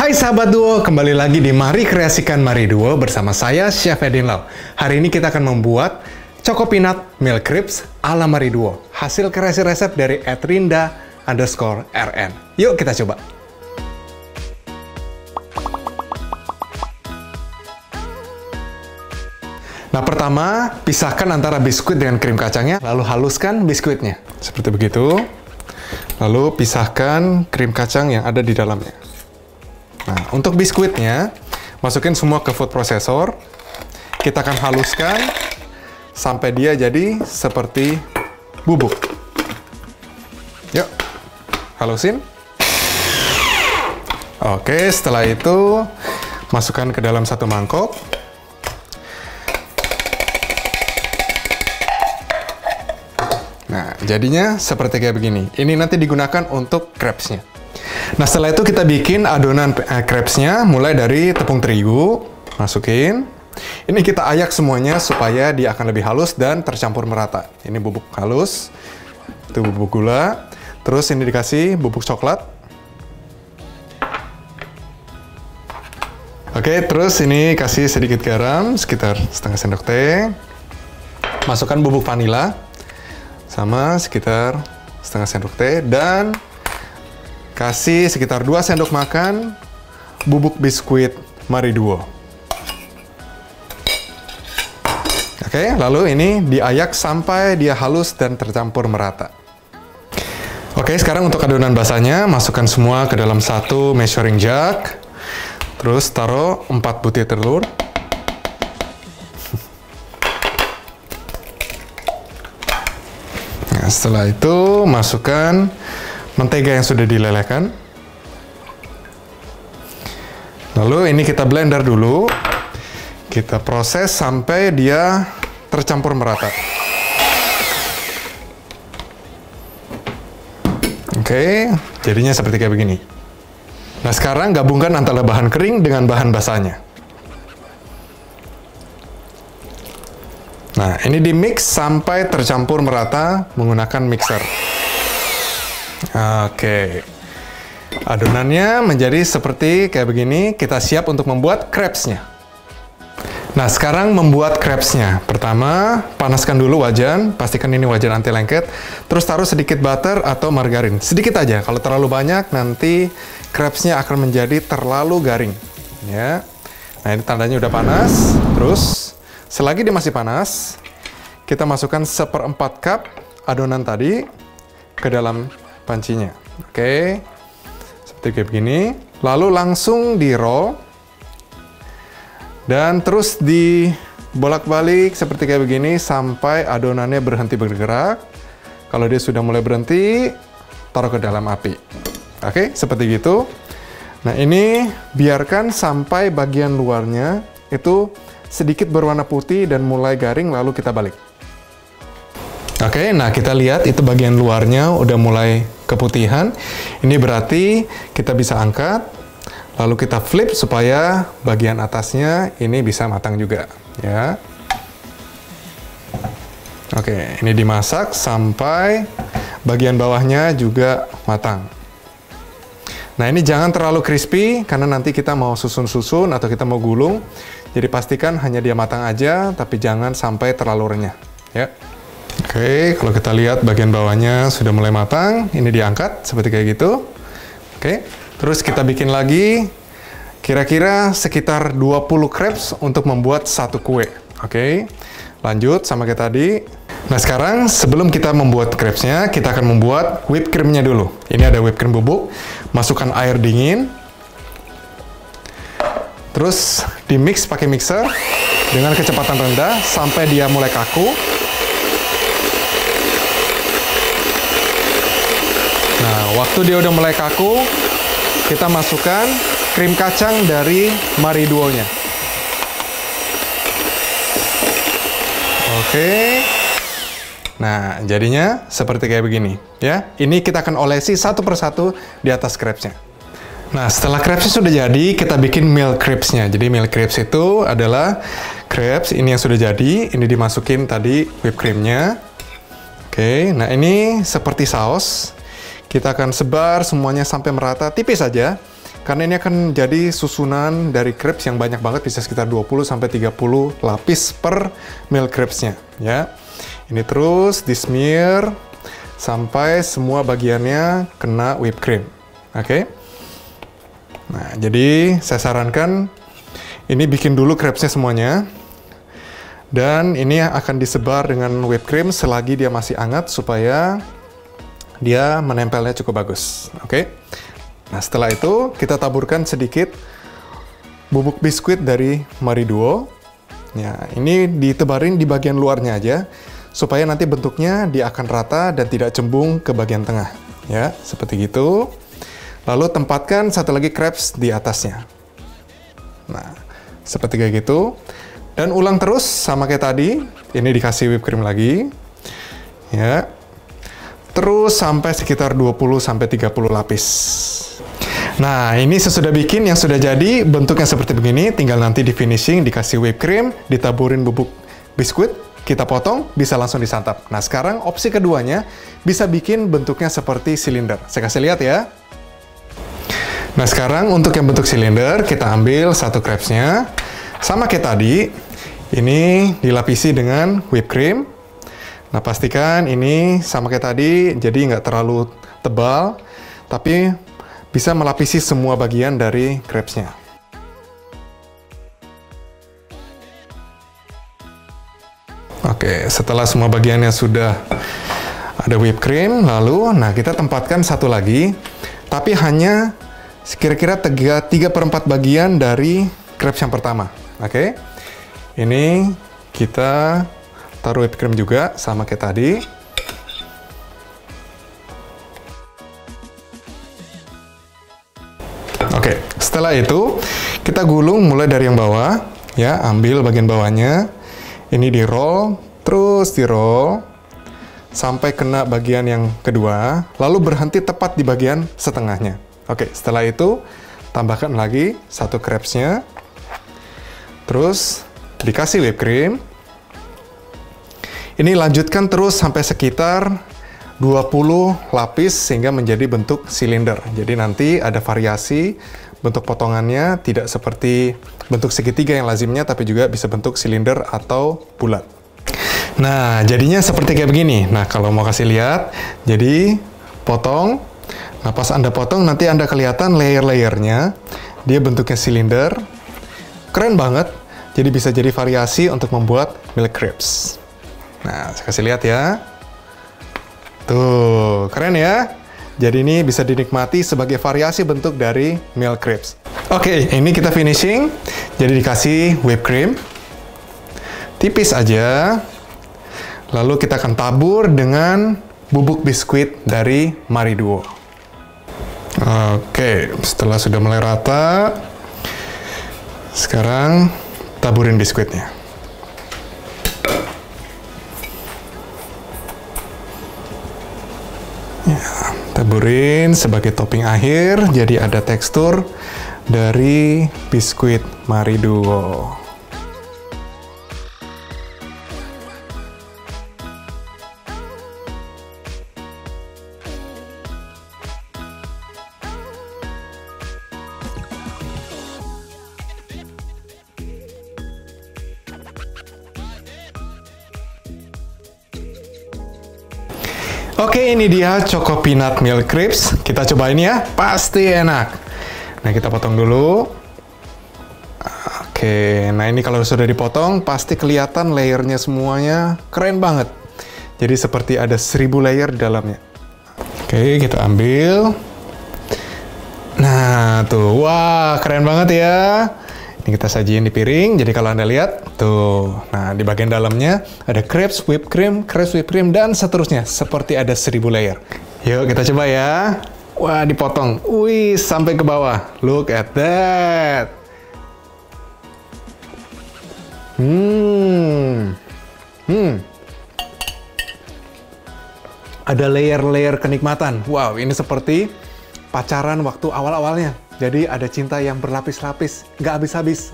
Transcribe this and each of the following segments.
Hai sahabat Duo, kembali lagi di Mari Kreasikan Mari Duo bersama saya Chef Edin Lau. Hari ini kita akan membuat Choco Peanut Milk Crepes ala Mari Duo. Hasil kreasi resep dari @rinda_rn. Yuk kita coba. Nah, pertama, pisahkan antara biskuit dengan krim kacangnya, lalu haluskan biskuitnya. Seperti begitu. Lalu pisahkan krim kacang yang ada di dalamnya. Nah, untuk biskuitnya, masukin semua ke food processor. Kita akan haluskan sampai dia jadi seperti bubuk. Yuk, halusin. Oke, setelah itu, masukkan ke dalam satu mangkok. Nah, jadinya seperti kayak begini. Ini nanti digunakan untuk crepes-nya. Nah, setelah itu kita bikin adonan crepes-nya mulai dari tepung terigu, masukin. Ini kita ayak semuanya supaya dia akan lebih halus dan tercampur merata. Ini bubuk halus, itu bubuk gula, terus ini dikasih bubuk coklat. Oke, terus ini kasih sedikit garam, sekitar setengah sendok teh. Masukkan bubuk vanila, sama sekitar setengah sendok teh, dan kasih sekitar 2 sendok makan bubuk biskuit Mari Duo. Oke, lalu ini diayak sampai dia halus dan tercampur merata. Oke, sekarang untuk adonan basahnya, masukkan semua ke dalam satu measuring jug. Terus taruh 4 butir telur. Nah, setelah itu masukkan mentega yang sudah dilelehkan. Lalu ini kita blender dulu. Kita proses sampai dia tercampur merata. Oke, jadinya seperti kayak begini. Nah, sekarang gabungkan antara bahan kering dengan bahan basahnya. Nah, ini di mix sampai tercampur merata menggunakan mixer. Oke, adonannya menjadi seperti kayak begini. Kita siap untuk membuat crepes-nya. Nah, sekarang membuat crepes-nya. Pertama, panaskan dulu wajan. Pastikan ini wajan anti lengket. Terus taruh sedikit butter atau margarin. Sedikit aja. Kalau terlalu banyak, nanti crepes-nya akan menjadi terlalu garing. Ya. Nah, ini tandanya udah panas. Terus, selagi dia masih panas, kita masukkan 1/4 cup adonan tadi ke dalam pancinya. Oke, seperti kayak begini. Lalu langsung di roll dan terus dibolak-balik seperti kayak begini sampai adonannya berhenti bergerak. Kalau dia sudah mulai berhenti, taruh ke dalam api. Oke, seperti gitu. Nah, ini biarkan sampai bagian luarnya itu sedikit berwarna putih dan mulai garing, lalu kita balik. Oke, nah kita lihat itu bagian luarnya udah mulai keputihan. Ini berarti kita bisa angkat, lalu kita flip supaya bagian atasnya ini bisa matang juga, ya. Oke, ini dimasak sampai bagian bawahnya juga matang. Nah, ini jangan terlalu crispy karena nanti kita mau susun-susun atau kita mau gulung. Jadi pastikan hanya dia matang aja, tapi jangan sampai terlalu renyah, ya. Oke, kalau kita lihat bagian bawahnya sudah mulai matang, ini diangkat seperti kayak gitu. Oke, terus kita bikin lagi kira-kira sekitar 20 crepes untuk membuat satu kue. Oke, lanjut sama kayak tadi. Nah, sekarang sebelum kita membuat crepes-nya, kita akan membuat whipped cream-nya dulu. Ini ada whipped cream bubuk, masukkan air dingin. Terus di-mix pakai mixer dengan kecepatan rendah sampai dia mulai kaku. Nah, waktu dia udah mulai kaku, kita masukkan krim kacang dari Mari Duo-nya. Oke. Nah, jadinya seperti kayak begini, ya. Ini kita akan olesi satu persatu di atas crepes-nya. Nah, setelah crepes sudah jadi, kita bikin milk crepes-nya. Jadi milk crepes itu adalah crepes ini yang sudah jadi, ini dimasukin tadi whipped cream-nya. Oke, nah ini seperti saus. Kita akan sebar semuanya sampai merata, tipis saja. Karena ini akan jadi susunan dari crepes yang banyak banget, bisa sekitar 20-30 lapis per milk crepes-nya, ya. Ini terus di-smear sampai semua bagiannya kena whipped cream. Oke. Nah, jadi saya sarankan ini bikin dulu crepes-nya semuanya. Dan ini akan disebar dengan whipped cream selagi dia masih hangat supaya dia menempelnya cukup bagus. Oke. Nah, setelah itu kita taburkan sedikit bubuk biskuit dari Marie Duo. Ya, ini ditebarin di bagian luarnya aja supaya nanti bentuknya dia akan rata dan tidak cembung ke bagian tengah. Ya, seperti gitu. Lalu tempatkan satu lagi crepes di atasnya. Nah, seperti kayak gitu. Dan ulang terus sama kayak tadi. Ini dikasih whipped cream lagi. Ya. Terus sampai sekitar 20-30 lapis. Nah, ini sesudah bikin yang sudah jadi, bentuknya seperti begini. Tinggal nanti di finishing, dikasih whipped cream, ditaburin bubuk biskuit, kita potong, bisa langsung disantap. Nah, sekarang opsi keduanya, bisa bikin bentuknya seperti silinder. Saya kasih lihat ya. Nah, sekarang untuk yang bentuk silinder, kita ambil satu crepes-nya. Sama kayak tadi, ini dilapisi dengan whipped cream. Nah, pastikan ini sama kayak tadi, jadi nggak terlalu tebal, tapi bisa melapisi semua bagian dari crepes-nya. Oke, setelah semua bagiannya sudah ada whipped cream, lalu, nah kita tempatkan satu lagi, tapi hanya kira-kira 3/4 bagian dari crepes yang pertama. Oke, ini kita taruh whipped cream juga, sama kayak tadi. Oke, setelah itu kita gulung mulai dari yang bawah, ya, ambil bagian bawahnya, ini di roll, terus di roll, sampai kena bagian yang kedua, lalu berhenti tepat di bagian setengahnya. Oke, setelah itu tambahkan lagi satu crepes-nya, terus dikasih whipped cream. Ini lanjutkan terus sampai sekitar 20 lapis sehingga menjadi bentuk silinder. Jadi nanti ada variasi bentuk potongannya, tidak seperti bentuk segitiga yang lazimnya, tapi juga bisa bentuk silinder atau bulat. Nah, jadinya seperti kayak begini. Nah, kalau mau kasih lihat, jadi potong. Nah, pas Anda potong, nanti Anda kelihatan layer-layernya. Dia bentuknya silinder. Keren banget. Jadi bisa jadi variasi untuk membuat milk crepes. Nah, saya kasih lihat ya. Tuh, keren ya? Jadi ini bisa dinikmati sebagai variasi bentuk dari milk crepes. Oke, ini kita finishing. Jadi dikasih whipped cream. Tipis aja. Lalu kita akan tabur dengan bubuk biskuit dari Marie Duo. Oke, setelah sudah mulai rata, sekarang taburin biskuitnya. Ya, taburin sebagai topping akhir, jadi ada tekstur dari biskuit Marie Duo. Oke, ini dia Choco Peanut Milk Crepes. Kita cobain ya, pasti enak. Nah, kita potong dulu. Oke, nah ini kalau sudah dipotong, pasti kelihatan layernya semuanya keren banget. Jadi seperti ada 1000 layer di dalamnya. Oke, kita ambil. Nah, tuh, wah keren banget ya. Ini kita sajiin di piring, jadi kalau Anda lihat, tuh, nah di bagian dalamnya ada crepes, whipped cream, dan seterusnya, seperti ada 1000 layer. Yuk kita coba ya. Wah, dipotong. Wih, sampai ke bawah. Look at that. Ada layer-layer kenikmatan. Wow, ini seperti pacaran waktu awal-awalnya. Jadi ada cinta yang berlapis-lapis, nggak habis-habis.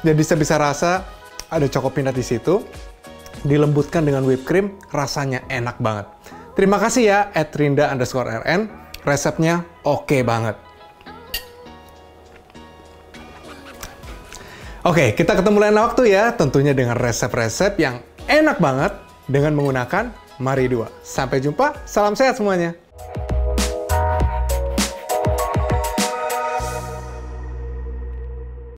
Jadi saya bisa rasa ada Choco Peanut di situ, dilembutkan dengan whipped cream, rasanya enak banget. Terima kasih ya, @rinda_rn, resepnya oke banget. Oke, kita ketemu lain waktu ya, tentunya dengan resep-resep yang enak banget dengan menggunakan Mari 2. Sampai jumpa, salam sehat semuanya.